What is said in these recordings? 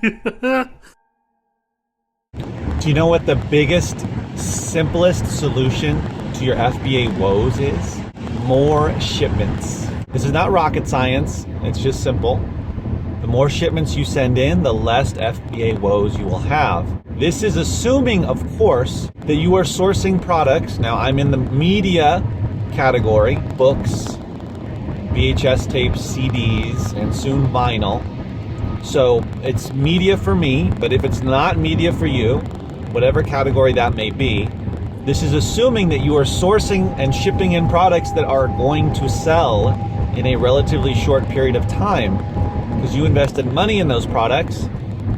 Do you know what the biggest, simplest solution to your FBA woes is? More shipments. This is not rocket science. It's just simple. The more shipments you send in, the less FBA woes you will have. This is assuming, of course, that you are sourcing products. Now, I'm in the media category, books, VHS tapes, CDs, and soon vinyl. So it's media for me, but if it's not media for you, whatever category that may be, this is assuming that you are sourcing and shipping in products that are going to sell in a relatively short period of time, because you invested money in those products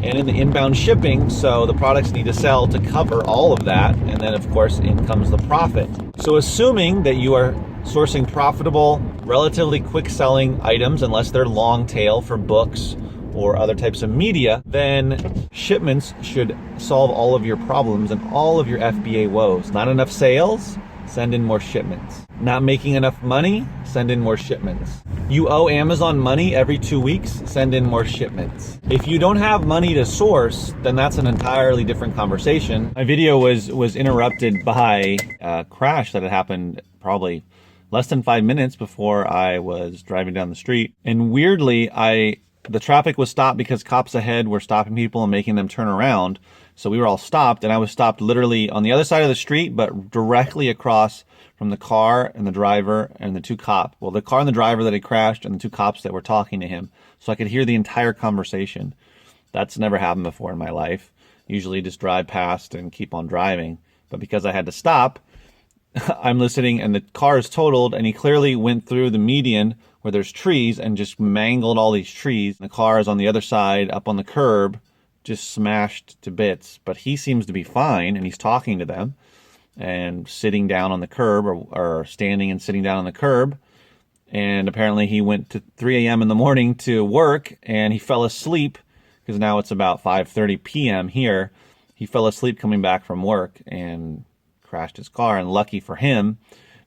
and in the inbound shipping, so the products need to sell to cover all of that, and then of course in comes the profit. So assuming that you are sourcing profitable, relatively quick selling items, unless they're long tail for books or other types of media, then shipments should solve all of your problems and all of your FBA woes. Not enough sales? Send in more shipments. Not making enough money? Send in more shipments. You owe Amazon money every 2 weeks? Send in more shipments. If you don't have money to source, then that's an entirely different conversation. My video was interrupted by a crash that had happened probably less than 5 minutes before I was driving down the street. And weirdly, the traffic was stopped because cops ahead were stopping people and making them turn around. So we were all stopped, and I was stopped literally on the other side of the street, but directly across from the car and the driver and the two cops. Well, the car and the driver that had crashed and the two cops that were talking to him. So I could hear the entire conversation. That's never happened before in my life. Usually just drive past and keep on driving. But because I had to stop, I'm listening, and the car is totaled, and he clearly went through the median where there's trees and just mangled all these trees. The car is on the other side, up on the curb, just smashed to bits. But he seems to be fine, and he's talking to them and sitting down on the curb, or standing and sitting down on the curb. And apparently he went to 3 a.m. in the morning to work, and he fell asleep, because now it's about 5:30 p.m. here. He fell asleep coming back from work and crashed his car. And lucky for him,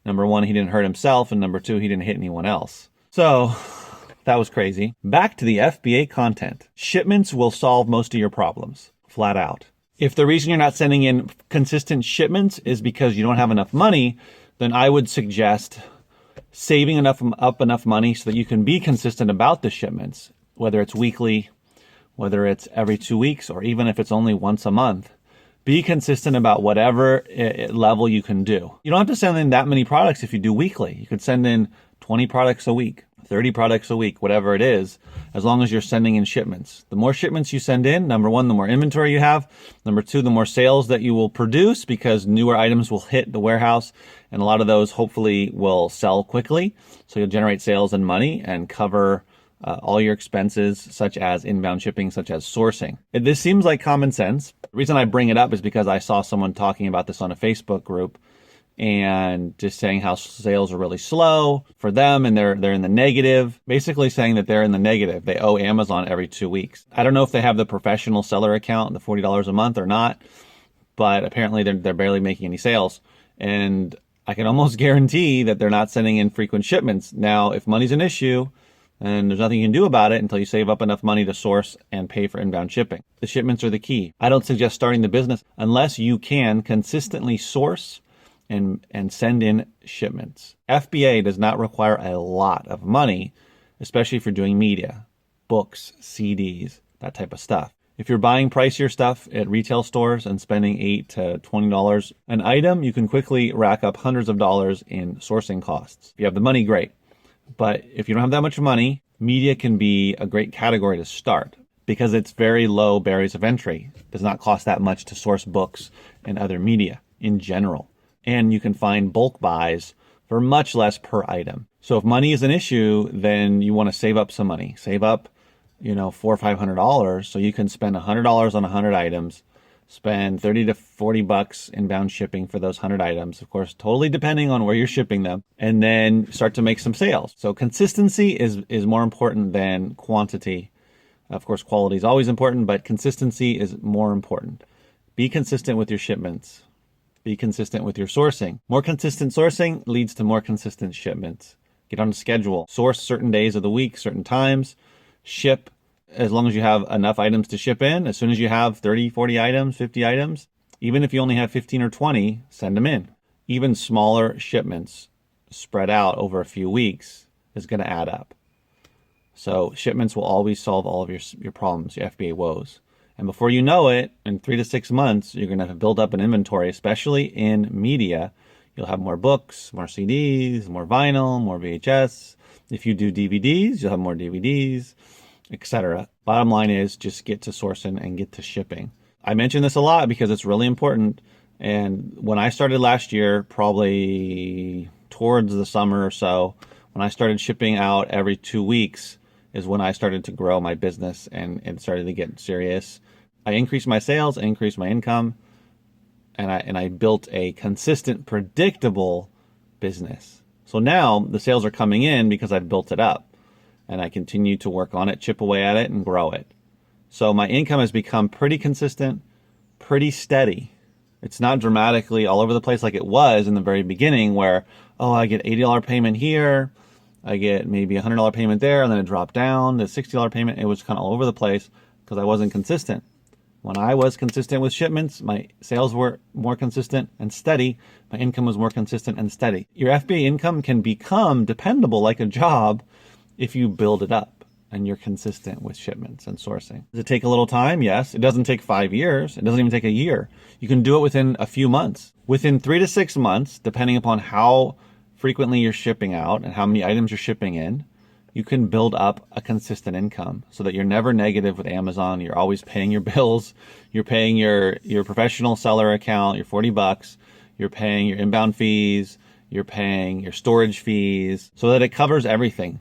number one, he didn't hurt himself, and number two, he didn't hit anyone else. So that was crazy. Back to the FBA content. Shipments will solve most of your problems, flat out. If the reason you're not sending in consistent shipments is because you don't have enough money, then I would suggest saving up enough money so that you can be consistent about the shipments, whether it's weekly, whether it's every 2 weeks, or even if it's only once a month. Be consistent about whatever level you can do. You don't have to send in that many products if you do weekly. You could send in 20 products a week, 30 products a week, whatever it is, as long as you're sending in shipments. The more shipments you send in, number one, the more inventory you have. Number two, the more sales that you will produce, because newer items will hit the warehouse, and a lot of those hopefully will sell quickly. So you'll generate sales and money and cover all your expenses, such as inbound shipping, such as sourcing. This seems like common sense. The reason I bring it up is because I saw someone talking about this on a Facebook group and just saying how sales are really slow for them, and they're in the negative, basically saying that they're in the negative. They owe Amazon every 2 weeks. I don't know if they have the professional seller account, the $40 a month or not, but apparently they're barely making any sales. And I can almost guarantee that they're not sending in frequent shipments. Now, if money's an issue, and there's nothing you can do about it until you save up enough money to source and pay for inbound shipping. The shipments are the key. I don't suggest starting the business unless you can consistently source and send in shipments. FBA does not require a lot of money, especially if you're doing media, books, CDs, that type of stuff. If you're buying pricier stuff at retail stores and spending $8 to $20 an item, you can quickly rack up hundreds of dollars in sourcing costs. If you have the money, great. But if you don't have that much money, media can be a great category to start because it's very low barriers of entry. It does not cost that much to source books and other media in general. And you can find bulk buys for much less per item. So if money is an issue, then you want to save up some money. Save up, $400 or $500 so you can spend $100 on 100 items, spend $30 to $40 inbound shipping for those 100 items, of course, totally depending on where you're shipping them, and then start to make some sales. So consistency is more important than quantity. Of course, quality is always important, but consistency is more important. Be consistent with your shipments. Be consistent with your sourcing. More consistent sourcing leads to more consistent shipments. Get on a schedule. Source certain days of the week, certain times. Ship as long as you have enough items to ship in. As soon as you have 30, 40 items, 50 items, even if you only have 15 or 20, send them in. Even smaller shipments spread out over a few weeks is going to add up. So shipments will always solve all of your problems, your FBA woes. And before you know it, in 3 to 6 months, you're going to have built up an inventory, especially in media. You'll have more books, more CDs, more vinyl, more VHS. If you do DVDs, you'll have more DVDs, etc. Bottom line is just get to sourcing and get to shipping. I mention this a lot because it's really important. And when I started last year, probably towards the summer or so, when I started shipping out every 2 weeks is when I started to grow my business and started to get serious. I increased my sales, I increased my income, and I built a consistent, predictable business. So now the sales are coming in because I've built it up, and I continue to work on it, chip away at it, and grow it. So my income has become pretty consistent, pretty steady. It's not dramatically all over the place like it was in the very beginning where, oh, I get $80 payment here, I get maybe a $100 payment there, and then it dropped down to $60 payment. It was kind of all over the place because I wasn't consistent. When I was consistent with shipments, my sales were more consistent and steady. My income was more consistent and steady. Your FBA income can become dependable like a job if you build it up and you're consistent with shipments and sourcing. Does it take a little time? Yes. It doesn't take 5 years. It doesn't even take a year. You can do it within a few months. Within 3 to 6 months, depending upon how frequently you're shipping out and how many items you're shipping in, you can build up a consistent income so that you're never negative with Amazon. You're always paying your bills. You're paying your professional seller account, your $40. You're paying your inbound fees. You're paying your storage fees so that it covers everything.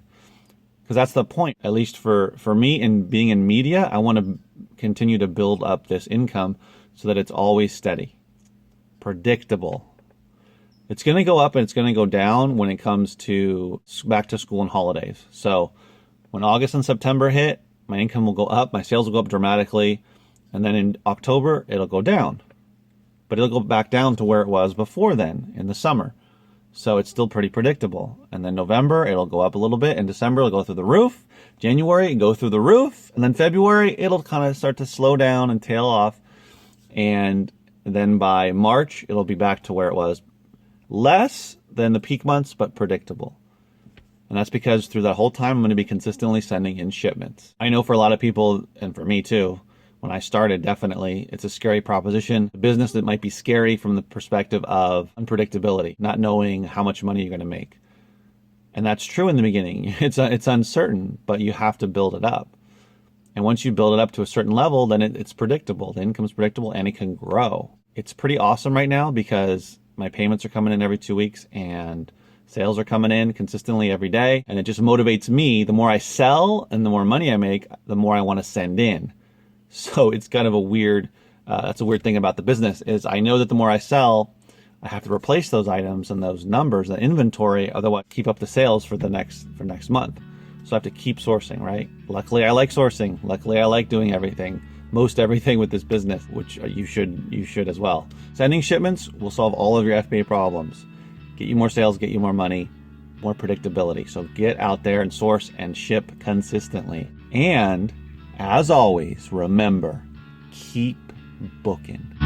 Because that's the point, at least for me in being in media, I want to continue to build up this income so that it's always steady, predictable. It's going to go up and it's going to go down when it comes to back to school and holidays. So when August and September hit, my income will go up, my sales will go up dramatically, and then in October, it'll go down. But it'll go back down to where it was before then in the summer. So it's still pretty predictable. And then November, it'll go up a little bit. In December, it'll go through the roof. January, it'll go through the roof. And then February, it'll kind of start to slow down and tail off. And then by March, it'll be back to where it was. Less than the peak months, but predictable. And that's because through that whole time, I'm going to be consistently sending in shipments. I know for a lot of people, and for me too, when I started, definitely, it's a scary proposition. A business that might be scary from the perspective of unpredictability, not knowing how much money you're going to make. And that's true in the beginning. It's uncertain, but you have to build it up. And once you build it up to a certain level, then it's predictable. The income's predictable and it can grow. It's pretty awesome right now because my payments are coming in every 2 weeks and sales are coming in consistently every day. And it just motivates me. The more I sell and the more money I make, the more I want to send in. So it's kind of a weird, that's a weird thing about the business is I know that the more I sell, I have to replace those items and those numbers, the inventory, otherwise keep up the sales for next month. So I have to keep sourcing, right? Luckily, I like sourcing. Luckily, I like doing everything, most everything with this business, which you should as well. Sending shipments will solve all of your FBA problems. Get you more sales, get you more money, more predictability. So get out there and source and ship consistently. And as always, remember, keep booking.